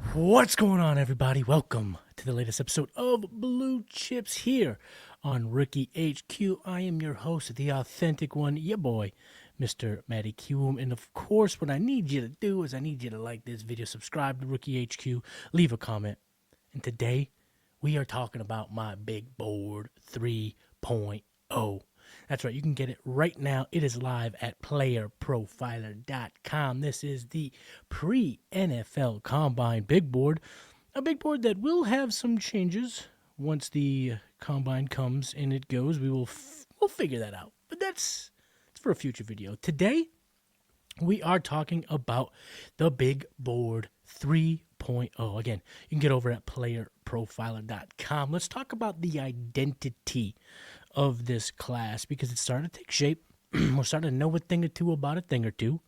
What's going on, everybody? Welcome to the latest episode of Blue Chips here on Rookie HQ. I am your host, the authentic one, your boy, Mr. Matty Q. And of course, what I need you to do is I need you to like this video, subscribe to Rookie HQ, leave a comment. And today, we are talking about my big board 3.0. That's right, you can get it right now. It is live at playerprofiler.com. This is the pre-NFL Combine big board, a big board that will have some changes once the Combine comes and it goes. We'll figure that out, but it's for a future video. Today, we are talking about the big board 3.0. Again, you can get over at playerprofiler.com. Let's talk about the identity of this class because it's starting to take shape. We're starting to know a thing or two about a thing or two,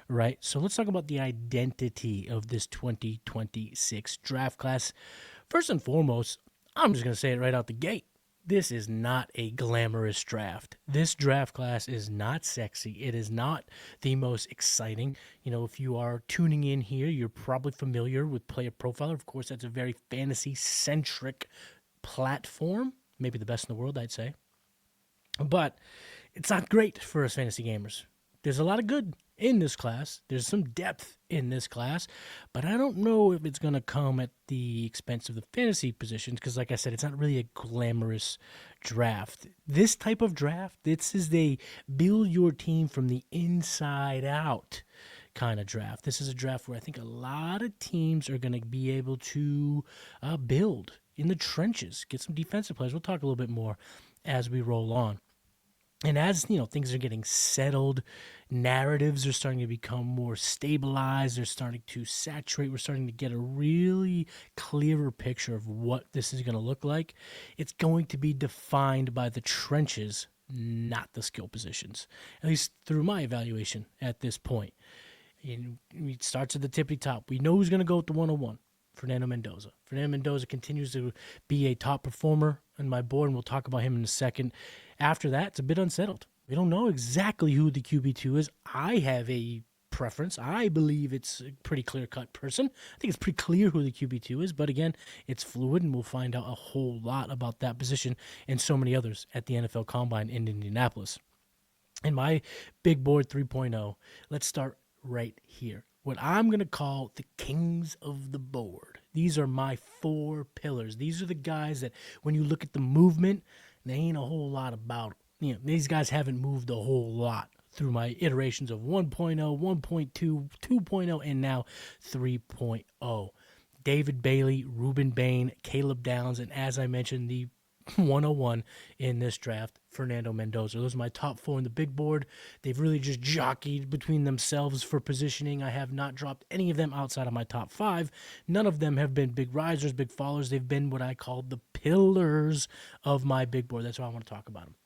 right? So let's talk about the identity of this 2026 draft class. First and foremost, I'm just going to say it right out the gate. This is not a glamorous draft. This draft class is not sexy. It is not the most exciting. You know, if you are tuning in here, you're probably familiar with Player Profiler. Of course, that's a very fantasy-centric platform. Maybe the best in the world, I'd say. But it's not great for us fantasy gamers. There's a lot of good in this class. There's some depth in this class, but I don't know if it's going to come at the expense of the fantasy positions because, like I said, it's not really a glamorous draft. This type of draft, this is a build your team from the inside out kind of draft. This is a draft where I think a lot of teams are going to be able to build in the trenches, get some defensive players. We'll talk a little bit more as we roll on. And as, you know, things are getting settled, narratives are starting to become more stabilized, they're starting to saturate, we're starting to get a really clearer picture of what this is going to look like. It's going to be defined by the trenches, not the skill positions, at least through my evaluation at this point. And it starts at the tippy top. We know who's going to go with the 101. Fernando Mendoza. Fernando Mendoza continues to be a top performer on my board, and we'll talk about him in a second. After that, it's a bit unsettled. We don't know exactly who the QB2 is. I have a preference. I believe it's a pretty clear-cut person. I think it's pretty clear who the QB2 is, but again, it's fluid, and we'll find out a whole lot about that position and so many others at the NFL Combine in Indianapolis. In my big board 3.0, let's start right here. What I'm going to call the kings of the board. These are my four pillars. These are the guys that when you look at the movement, there ain't a whole lot about. You know, these guys haven't moved a whole lot through my iterations of 1.0, 1.2, 2.0, and now 3.0. David Bailey, Ruben Bain, Caleb Downs, and as I mentioned, the 101 in this draft, Fernando Mendoza. Those are my top four in the big board. They've really just jockeyed between themselves for positioning. I have not dropped any of them outside of my top five. None of them have been big risers, big fallers. They've been what I call the pillars of my big board. That's why I want to talk about them.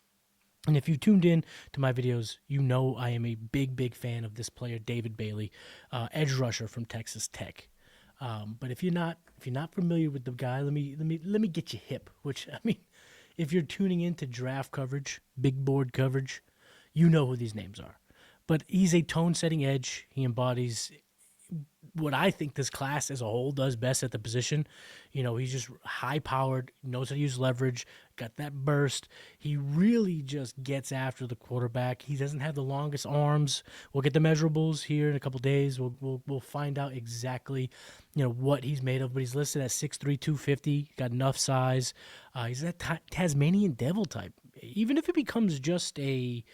And if you tuned in to my videos, you know I am a big fan of this player, David Bailey, edge rusher from Texas Tech. But if you're not familiar with the guy, let me get you hip. Which, I mean, if you're tuning into draft coverage, big board coverage, you know who these names are. But he's a tone-setting edge. He embodies what I think this class as a whole does best at the position. You know, he's just high-powered, knows how to use leverage, got that burst. He really just gets after the quarterback. He doesn't have the longest arms. We'll get the measurables here in a couple days. We'll find out exactly, you know, what he's made of. But he's listed at 6'3", 250. Got enough size. He's that Tasmanian devil type. Even if it becomes just a,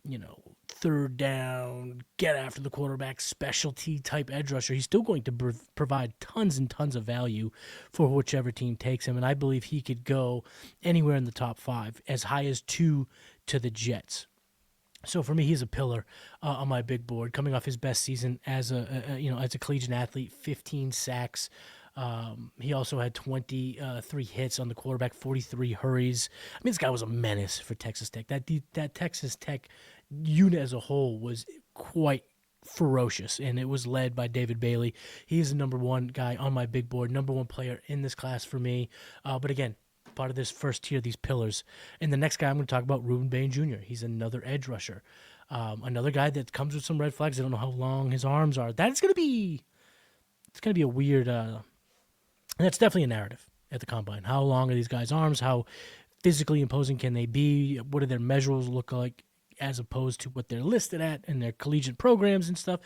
you know, third down, get after the quarterback, specialty type edge rusher, he's still going to provide tons and tons of value for whichever team takes him. And I believe he could go anywhere in the top five, as high as 2 to the Jets. So for me, he's a pillar on my big board, coming off his best season as a collegiate athlete, 15 sacks. He also had 23 hits on the quarterback, 43 hurries. I mean, this guy was a menace for Texas Tech. That Texas Tech unit as a whole was quite ferocious, and it was led by David Bailey. He's the number one guy on my big board, number one player in this class for me. But again, part of this first tier, these pillars. And the next guy I'm going to talk about, Ruben Bain Jr. He's another edge rusher. Another guy that comes with some red flags. I don't know how long his arms are. That's going to be it's going to be a weird, and that's definitely a narrative at the combine. How long are these guys' arms? How physically imposing can they be? What do their measurables look like as opposed to what they're listed at in their collegiate programs and stuff?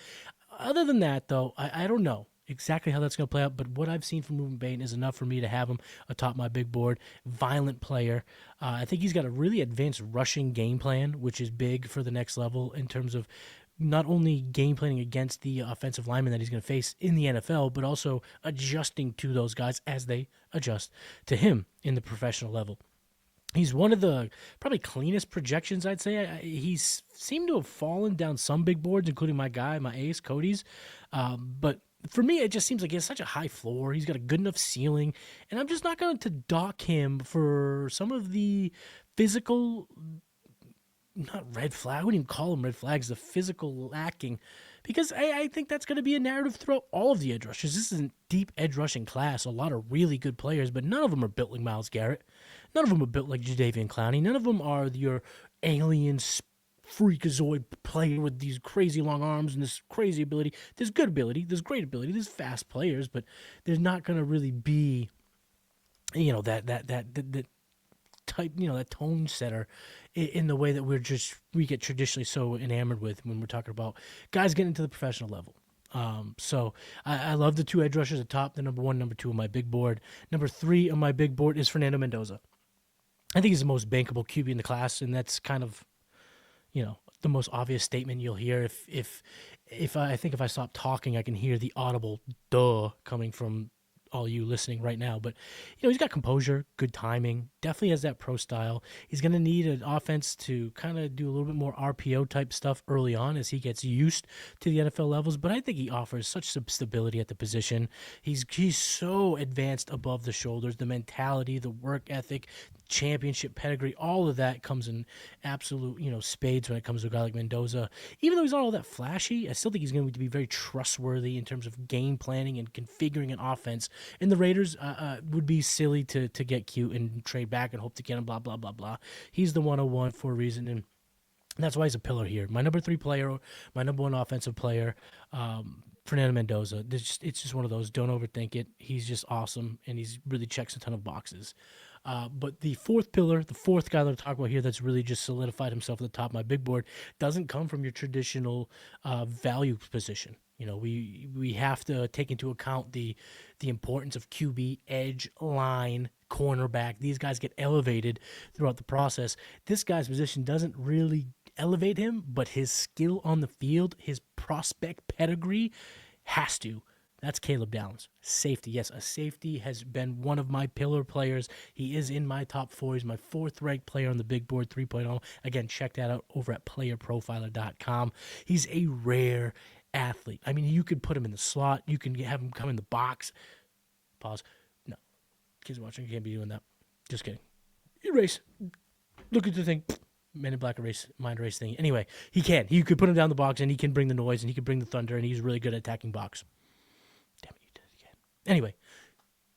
Other than that, though, I don't know exactly how that's going to play out, but what I've seen from Ruben Bain is enough for me to have him atop my big board. Violent player. I think he's got a really advanced rushing game plan, which is big for the next level in terms of not only game planning against the offensive linemen that he's going to face in the NFL, but also adjusting to those guys as they adjust to him in the professional level. He's one of the probably cleanest projections, I'd say. He's seemed to have fallen down some big boards, including my ace, Cody's. But for me, it just seems like he has such a high floor. He's got a good enough ceiling. And I'm just not going to dock him for some of the physical, not red flag, I wouldn't even call them red flags, the physical lacking. Because I think that's going to be a narrative throughout all of the edge rushers. This is a deep edge rushing class, a lot of really good players, but none of them are built like Myles Garrett. None of them are built like Jadeveon Clowney. None of them are your alien freakazoid player with these crazy long arms and this crazy ability. There's good ability, there's great ability, there's fast players, but there's not going to really be, that type, that tone setter in the way that we get traditionally so enamored with when we're talking about guys getting to the professional level. So I love the two edge rushers at top, the number 1, number 2 on my big board. Number 3 on my big board is Fernando Mendoza. I think he's the most bankable QB in the class, and that's kind of, the most obvious statement you'll hear. If I stop talking, I can hear the audible duh coming from all you listening right now. But, he's got composure, good timing, definitely has that pro style. He's going to need an offense to kind of do a little bit more RPO type stuff early on as he gets used to the NFL levels. But I think he offers such stability at the position. He's so advanced above the shoulders, the mentality, the work ethic, championship pedigree, all of that comes in absolute, spades when it comes to a guy like Mendoza. Even though he's not all that flashy, I still think he's going to be very trustworthy in terms of game planning and configuring an offense. And the Raiders would be silly to get cute and trade back and hope to get him, blah, blah, blah, blah. He's the 101 for a reason, and that's why he's a pillar here. My number 3 player, my number 1 offensive player, Fernando Mendoza. It's just one of those, don't overthink it. He's just awesome, and he's really checks a ton of boxes. But the 4th pillar, the 4th guy that I'm talking about here that's really just solidified himself at the top of my big board doesn't come from your traditional value position. We have to take into account the importance of QB, edge, line, cornerback. These guys get elevated throughout the process. This guy's position doesn't really elevate him, but his skill on the field, his prospect pedigree has to. That's Caleb Downs. Safety. Yes, a safety has been one of my pillar players. He is in my top 4. He's my 4th ranked player on the big board 3.0. Again, check that out over at playerprofiler.com. He's a rare athlete. I mean, you could put him in the slot. You can have him come in the box. Pause. No. Kids watching, you can't be doing that. Just kidding. Erase. Look at the thing. Men in Black mind erase thing. Anyway, he can. You could put him down the box, and he can bring the noise, and he can bring the thunder, and he's really good at attacking box. Damn it, you did it again. Anyway,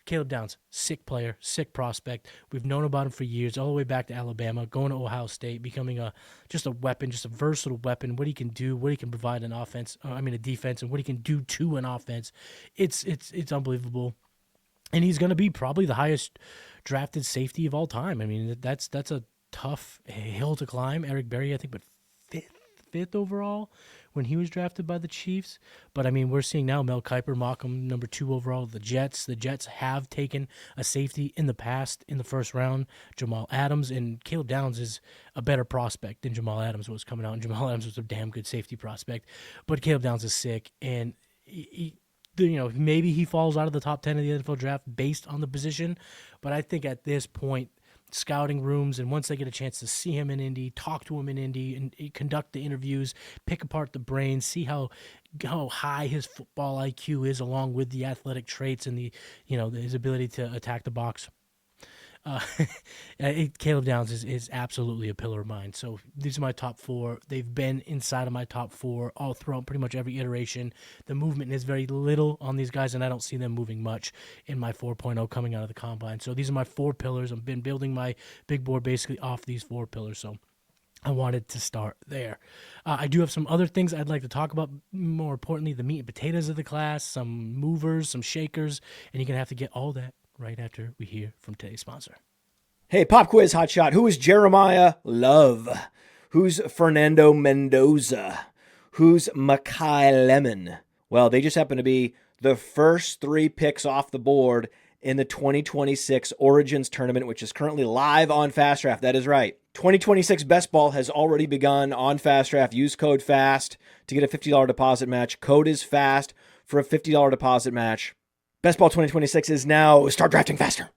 Caleb Downs, sick player, sick prospect. We've known about him for years, all the way back to Alabama, going to Ohio State, becoming just a weapon, just a versatile weapon. What he can do, what he can provide a defense, and what he can do to an offense. It's unbelievable. And he's going to be probably the highest drafted safety of all time. I mean, that's a tough hill to climb. Eric Berry, I think, but fifth overall when he was drafted by the Chiefs. But, I mean, we're seeing now Mel Kiper mock him number 2 overall. The Jets have taken a safety in the past in the first round, Jamal Adams, and Caleb Downs is a better prospect than Jamal Adams was coming out, and Jamal Adams was a damn good safety prospect. But Caleb Downs is sick, and maybe he falls out of the top 10 of the NFL draft based on the position, but I think at this point, scouting rooms, and once they get a chance to see him in Indy, talk to him in Indy, and conduct the interviews, pick apart the brain, see how high his football IQ is, along with the athletic traits and his ability to attack the box. Caleb Downs is absolutely a pillar of mine. So these are my top 4. They've been inside of my top 4 all throughout pretty much every iteration. The movement is very little on these guys, and I don't see them moving much in my 4.0 coming out of the combine. So these are my 4 pillars. I've been building my big board basically off these 4 pillars. So I wanted to start there. I do have some other things I'd like to talk about. More importantly, the meat and potatoes of the class, some movers, some shakers, and you're going to have to get all that right after we hear from today's sponsor. Hey, pop quiz hotshot. Who is Jeremiah Love? Who's Fernando Mendoza? Who's Makai Lemon? Well, they just happen to be the first 3 picks off the board in the 2026 Origins tournament, which is currently live on FastDraft. That is right. 2026 Best Ball has already begun on FastDraft. Use code FAST to get a $50 deposit match. Code is FAST for a $50 deposit match. Best Ball 2026 is now. Start drafting faster.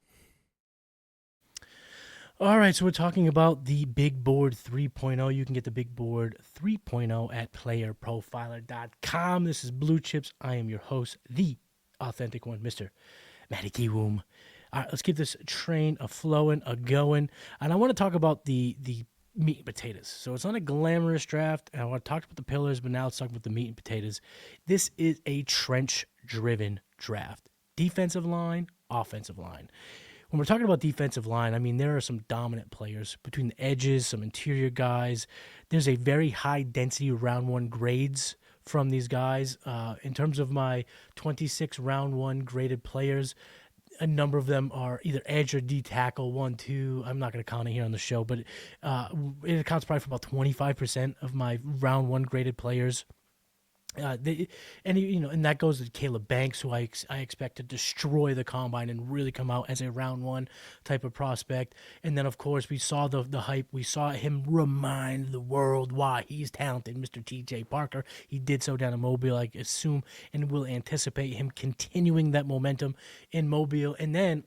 All right, so we're talking about the Big Board 3.0. You can get the Big Board 3.0 at playerprofiler.com. This is Blue Chips. I am your host, the authentic one, Mr. Matty Kiwoom. All right, let's keep this train a-flowing, a-going. And I want to talk about the meat and potatoes. So it's not a glamorous draft. And I want to talk about the pillars, but now let's talk about the meat and potatoes. This is a trench-driven draft. Defensive line, offensive line. When we're talking about defensive line, I mean, there are some dominant players between the edges, some interior guys. There's a very high density round one grades from these guys. In terms of my 26 round one graded players, a number of them are either edge or D tackle, 1, 2. I'm not going to count it here on the show, but it accounts probably for about 25% of my round one graded players. And that goes to Caleb Banks, who I expect to destroy the combine and really come out as a round one type of prospect. And then, of course, we saw the hype. We saw him remind the world why he's talented, Mr. T.J. Parker. He did so down in Mobile, I assume, and will anticipate him continuing that momentum in Mobile. And then,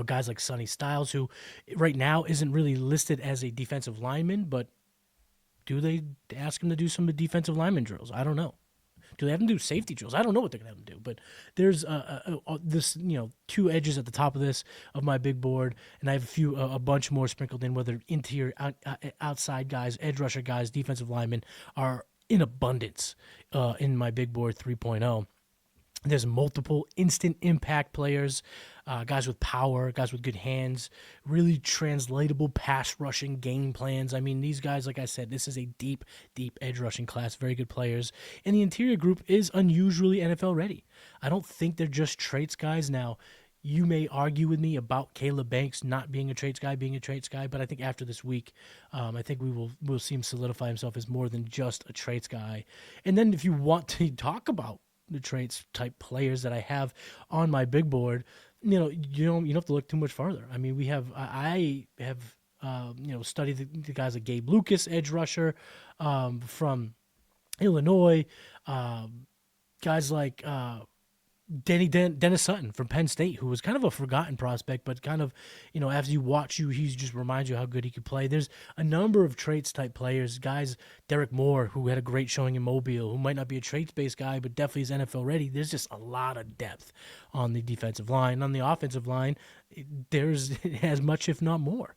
guys like Sonny Styles, who right now isn't really listed as a defensive lineman, but do they ask him to do some defensive lineman drills? I don't know. Do they have him do safety drills? I don't know what they're going to have him do. But there's this 2 edges at the top of this of my big board, and I have a bunch more sprinkled in, whether interior, outside guys, edge rusher guys, defensive linemen are in abundance in my big board 3.0. There's multiple instant impact players, guys with power, guys with good hands, really translatable pass rushing game plans. I mean, these guys, like I said, this is a deep, deep edge rushing class, very good players. And the interior group is unusually NFL ready. I don't think they're just traits guys. Now, you may argue with me about Caleb Banks not being a traits guy, being a traits guy, but I think after this week, I think we'll see him solidify himself as more than just a traits guy. And then if you want to talk about the traits type players that I have on my big board, you don't have to look too much farther. I mean, I have studied the guys like Gabe Lucas, edge rusher, from Illinois, guys like Dennis Sutton from Penn State, who was kind of a forgotten prospect, but kind of, as you watch he just reminds you how good he could play. There's a number of traits type players, guys, Derek Moore, who had a great showing in Mobile, who might not be a traits-based guy, but definitely is NFL ready. There's just a lot of depth on the defensive line. On the offensive line, there's as much, if not more.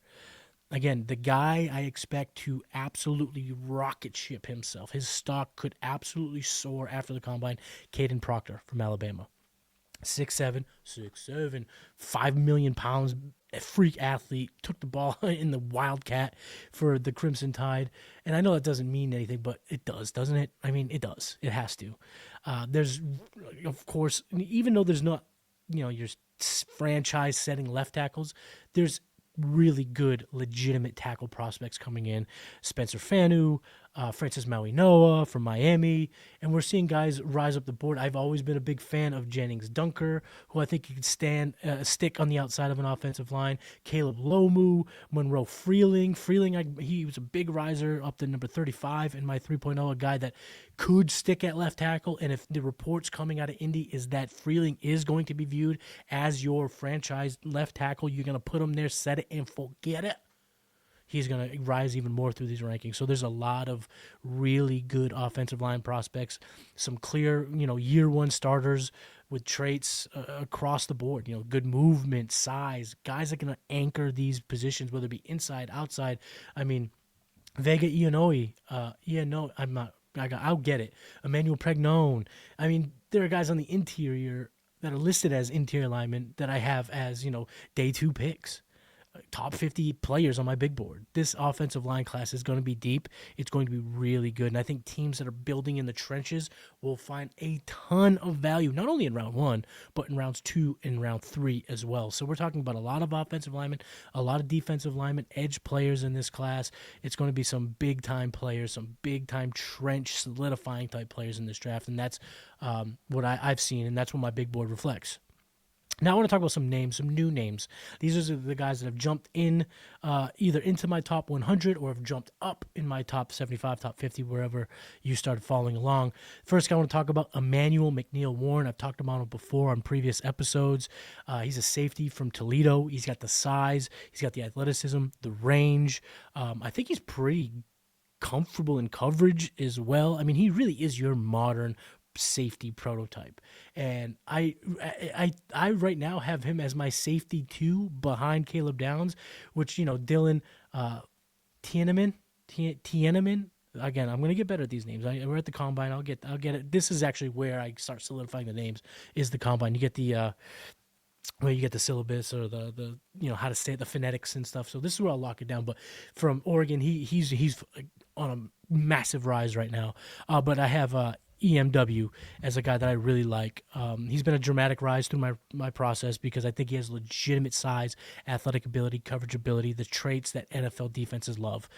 Again, the guy I expect to absolutely rocket ship himself. His stock could absolutely soar after the combine. Caden Proctor from Alabama. 6'7", 5 million pounds, a freak athlete, took the ball in the Wildcat for the Crimson Tide. And I know that doesn't mean anything, but it does, doesn't it? I mean, it does. It has to. There's, of course, even though there's not, your franchise-setting left tackles, there's really good, legitimate tackle prospects coming in. Spencer Fanu, Francis Maui Noah from Miami, and we're seeing guys rise up the board. I've always been a big fan of Jennings Dunker, who I think could stick on the outside of an offensive line. Caleb Lomu, Monroe Freeling. He was a big riser up to number 35 in my 3.0, a guy that could stick at left tackle, and if the reports coming out of Indy is that Freeling is going to be viewed as your franchise left tackle, you're going to put him there, set it, and forget it. He's going to rise even more through these rankings. So there's a lot of really good offensive line prospects, some clear, year one starters with traits across the board, good movement, size, guys that can anchor these positions, whether it be inside, outside. I mean, Vega Ianoi, I'll get it. Emmanuel Pregnone. I mean, there are guys on the interior that are listed as interior linemen that I have as, day 2 picks. top 50 players on my big board. This offensive line class is going to be deep. It's going to be really good. And I think teams that are building in the trenches will find a ton of value, not only in round 1, but in rounds 2 and round 3 as well. So we're talking about a lot of offensive linemen, a lot of defensive linemen, edge players in this class. It's going to be some big-time players, some big-time trench solidifying type players in this draft. And that's what I've seen, and that's what my big board reflects. Now I want to talk about some names, some new names. These are the guys that have jumped in either into my top 100 or have jumped up in my top 75, top 50, wherever you started following along. First guy I want to talk about, Emmanuel McNeil-Warren. I've talked about him before on previous episodes. He's a safety from Toledo. He's got the size. He's got the athleticism, the range. I think he's pretty comfortable in coverage as well. I mean, he really is your modern safety prototype, and I right now have him as my safety 2 behind Caleb Downs, which Dylan Tieneman. Again, I'm gonna get better at these names. We're at the combine. I'll get it. This is actually where I start solidifying the names. Is the combine? You get the where you get the syllabus or the how to say it, the phonetics and stuff. So this is where I'll lock it down. But from Oregon, he's on a massive rise right now. But I have EMW as a guy that I really like. He's been a dramatic rise through my process because I think he has legitimate size, athletic ability, coverage ability, the traits that NFL defenses love.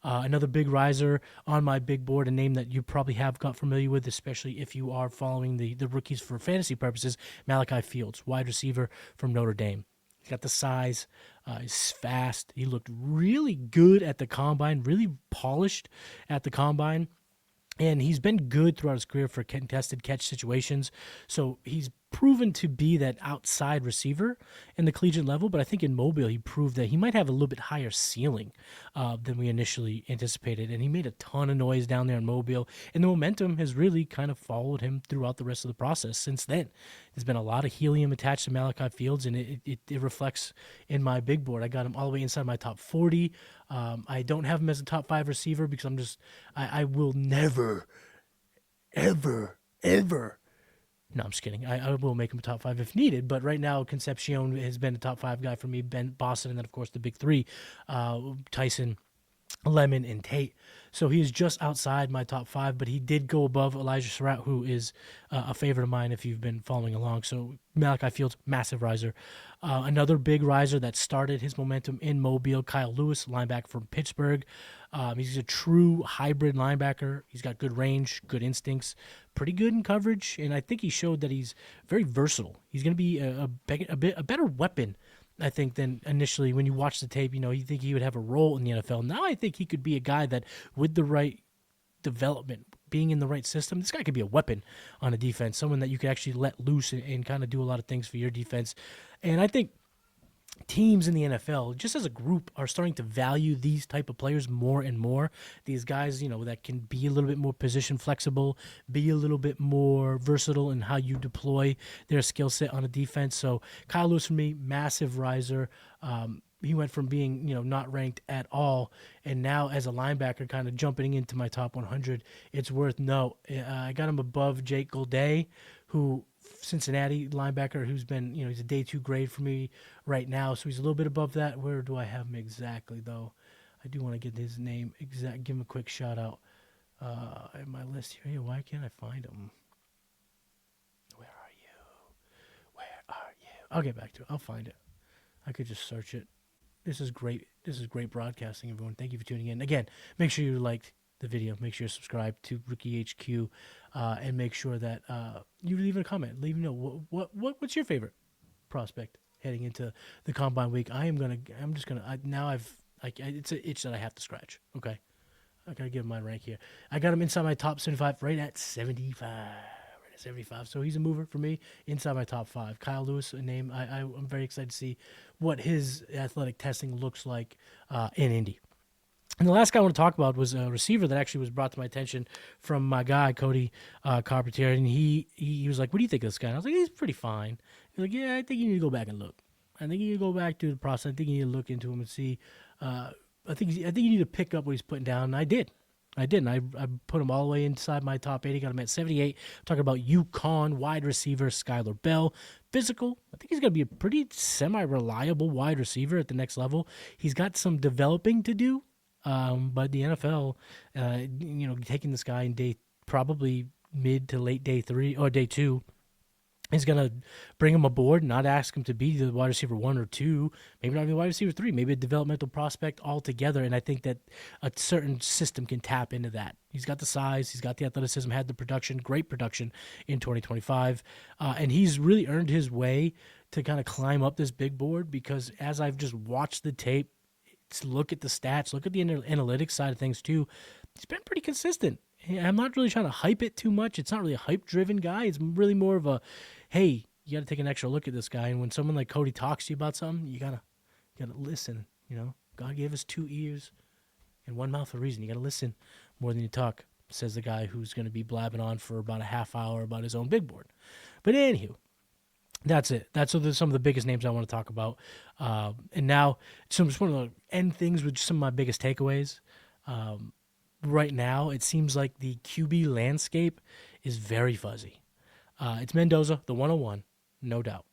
Another big riser on my big board, a name that you probably have got familiar with, especially if you are following the rookies for fantasy purposes, Malachi Fields, wide receiver from Notre Dame. He's got the size. He's fast. He looked really good at the combine, really polished at the combine. And he's been good throughout his career for contested catch situations. So he's proven to be that outside receiver in the collegiate level. But I think in Mobile, he proved that he might have a little bit higher ceiling than we initially anticipated. And he made a ton of noise down there in Mobile. And the momentum has really kind of followed him throughout the rest of the process since then. There's been a lot of helium attached to Malachi Fields, and it reflects in my big board. I got him all the way inside my top 40. I don't have him as a top 5 receiver because I will never, ever, ever. No, I'm just kidding. I will make him a top 5 if needed. But right now, Concepcion has been a top 5 guy for me. Ben Boston, and then, of course, the big 3, Tyson, Lemon, and Tate. So he is just outside my top 5, but he did go above Elijah Surratt, who is a favorite of mine if you've been following along. So Malachi Fields, massive riser. Another big riser that started his momentum in Mobile, Kyle Lewis, linebacker from Pittsburgh. He's a true hybrid linebacker. He's got good range, good instincts, pretty good in coverage, and I think he showed that he's very versatile. He's going to be a better weapon, I think, than initially when you watch the tape. You think he would have a role in the NFL. Now I think he could be a guy that, with the right development, being in the right system, this guy could be a weapon on a defense, someone that you could actually let loose and kind of do a lot of things for your defense. And I think teams in the NFL, just as a group, are starting to value these type of players more and more. These guys, that can be a little bit more position flexible, be a little bit more versatile in how you deploy their skill set on a defense. So Kyle Lewis for me, massive riser. He went from being, not ranked at all, and now as a linebacker kind of jumping into my top 100. It's worth note. I got him above Jake Golday, who Cincinnati linebacker who's been, he's a day 2 grade for me right now. So he's a little bit above that. Where do I have him exactly, though? I do want to get his name exact. Give him a quick shout out in my list here. Hey, why can't I find him? Where are you? I'll get back to it. I'll find it. I could just search it. This is great. This is great broadcasting, everyone. Thank you for tuning in. Again, make sure you liked the video. Make sure you subscribe to Rookie HQ, and make sure that you leave a comment. Leave what's your favorite prospect heading into the combine week. It's an itch that I have to scratch. Okay, I gotta give him my rank here. I got him inside my top 75, right at 75. So he's a mover for me inside my top 5. Kyle Lewis, a name I'm very excited to see what his athletic testing looks like in Indy. And the last guy I want to talk about was a receiver that actually was brought to my attention from my guy, Cody Carpentier. And he was like, "What do you think of this guy?" And I was like, "He's pretty fine." He's like, "Yeah, I think you need to go back and look. I think you need to go back to the process. I think you need to look into him and see. I think you need to pick up what he's putting down." And I did. I didn't. I put him all the way inside my top 80. Got him at 78. I'm talking about UConn wide receiver Skylar Bell. Physical. I think he's going to be a pretty semi-reliable wide receiver at the next level. He's got some developing to do, but the NFL, taking this guy in probably mid to late day 3 or day 2, is going to bring him aboard, not ask him to be the wide receiver 1 or 2, maybe not even wide receiver 3, maybe a developmental prospect altogether. And I think that a certain system can tap into that. He's got the size, he's got the athleticism, had the production, great production in 2025. And he's really earned his way to kind of climb up this big board, because as I've just watched the tape, look at the stats, look at the analytics side of things too, he's been pretty consistent. I'm not really trying to hype it too much. It's not really a hype-driven guy. It's really more of a, hey, you got to take an extra look at this guy. And when someone like Cody talks to you about something, you gotta listen. God gave us 2 ears and 1 mouth for a reason. You gotta listen more than you talk, says the guy who's going to be blabbing on for about a half hour about his own big board. But anywho, that's it. That's some of the biggest names I want to talk about. And now, so I just want to end things with some of my biggest takeaways. Right now, it seems like the QB landscape is very fuzzy. It's Mendoza, the 101, no doubt.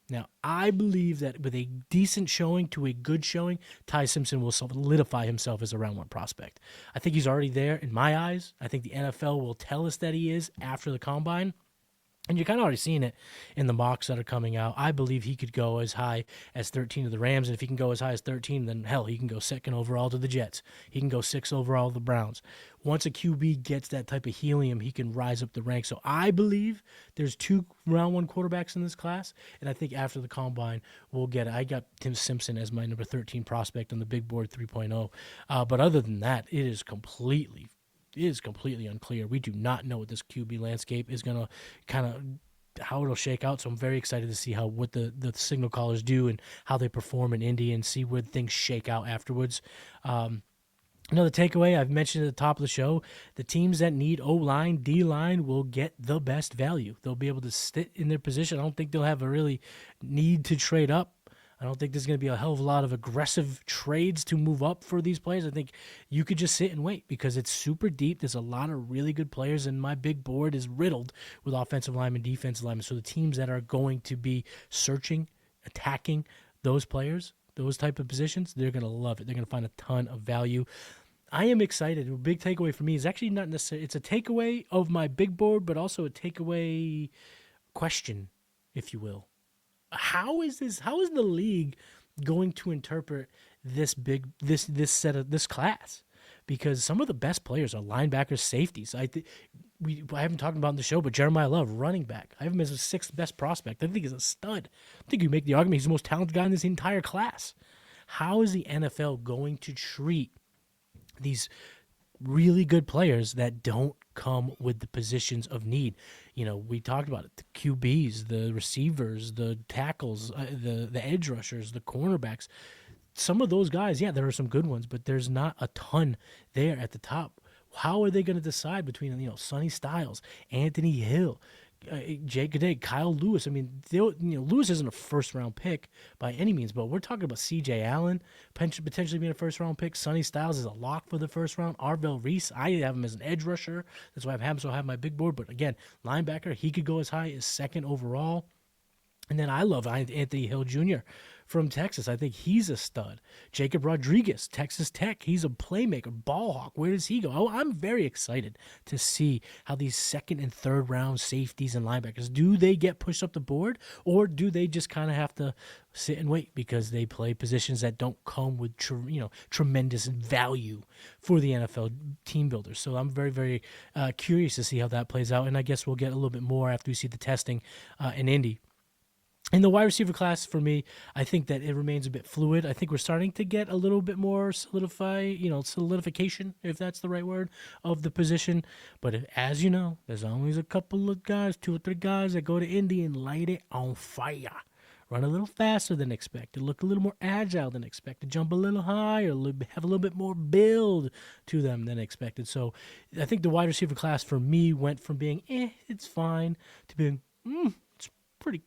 Now, I believe that with a decent showing to a good showing, Ty Simpson will solidify himself as a round 1 prospect. I think he's already there in my eyes. I think the NFL will tell us that he is after the combine. And you're kind of already seeing it in the mocks that are coming out. I believe he could go as high as 13 to the Rams. And if he can go as high as 13, then hell, he can go 2nd overall to the Jets. He can go 6th overall to the Browns. Once a QB gets that type of helium, he can rise up the ranks. So I believe there's 2 round 1 quarterbacks in this class. And I think after the combine, we'll get it. I got Tim Simpson as my number 13 prospect on the big board 3.0. But other than that, it is completely unclear. We do not know what this QB landscape is going to kind of how it'll shake out. So I'm very excited to see what the signal callers do and how they perform in Indy and see where things shake out afterwards. Another takeaway I've mentioned at the top of the show, the teams that need O-line, D-line will get the best value. They'll be able to sit in their position. I don't think they'll have a really need to trade up. I don't think there's going to be a hell of a lot of aggressive trades to move up for these players. I think you could just sit and wait because it's super deep. There's a lot of really good players, and my big board is riddled with offensive linemen, defensive linemen. So the teams that are going to be searching, attacking those players, those type of positions, they're going to love it. They're going to find a ton of value. I am excited. A big takeaway for me is actually not necessarily, it's a takeaway of my big board, but also a takeaway question, if you will. How is the league going to interpret this class? Because some of the best players are linebackers, safeties. I haven't talked about in the show, but Jeremiah Love, running back. I have him as a 6th best prospect. I think he's a stud. I think you make the argument he's the most talented guy in this entire class. How is the NFL going to treat these really good players that don't come with the positions of need? We talked about it, the QBs, the receivers, the tackles, the edge rushers, the cornerbacks. Some of those guys, yeah, there are some good ones, but there's not a ton there at the top. How are they going to decide between Sonny Styles, Anthony Hill, Jake Godet, Kyle Lewis? I mean, Lewis isn't a first-round pick by any means, but we're talking about C.J. Allen potentially being a first-round pick. Sonny Styles is a lock for the first round. Arvell Reese, I have him as an edge rusher. That's why I have him, so I have my big board. But again, linebacker, he could go as high as 2nd overall. And then I love Anthony Hill Jr. from Texas. I think he's a stud. Jacob Rodriguez, Texas Tech. He's a playmaker, ball hawk. Where does he go? Oh, I'm very excited to see how these 2nd and 3rd round safeties and linebackers, do they get pushed up the board, or do they just kind of have to sit and wait because they play positions that don't come with tremendous value for the NFL team builders? So I'm very, very curious to see how that plays out, and I guess we'll get a little bit more after we see the testing in Indy. In the wide receiver class, for me, I think that it remains a bit fluid. I think we're starting to get a little bit more solidification, if that's the right word, of the position. But as you know, there's always a couple of guys, 2 or 3 guys that go to Indy and light it on fire. Run a little faster than expected, look a little more agile than expected, jump a little higher, have a little bit more build to them than expected. So I think the wide receiver class for me went from being, it's fine, to being, it's pretty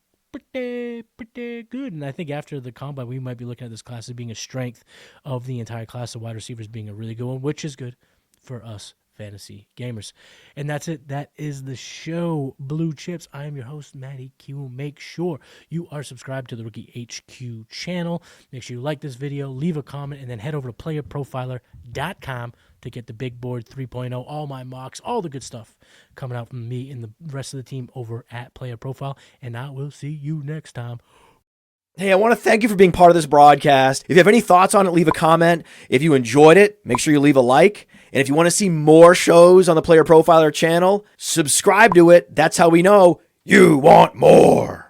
good. And I think after the combine, we might be looking at this class as being a strength of the entire class of wide receivers being a really good one, which is good for us fantasy gamers. And that's it. That is the show, Blue Chips. I am your host, Matty Q. Make sure you are subscribed to the Rookie HQ channel. Make sure you like this video, leave a comment, and then head over to playerprofiler.com to get the Big Board 3.0, all my mocks, all the good stuff coming out from me and the rest of the team over at Player Profile. And I will see you next time. Hey, I want to thank you for being part of this broadcast. If you have any thoughts on it, leave a comment. If you enjoyed it, make sure you leave a like. And if you want to see more shows on the Player Profiler channel, subscribe to it. That's how we know you want more.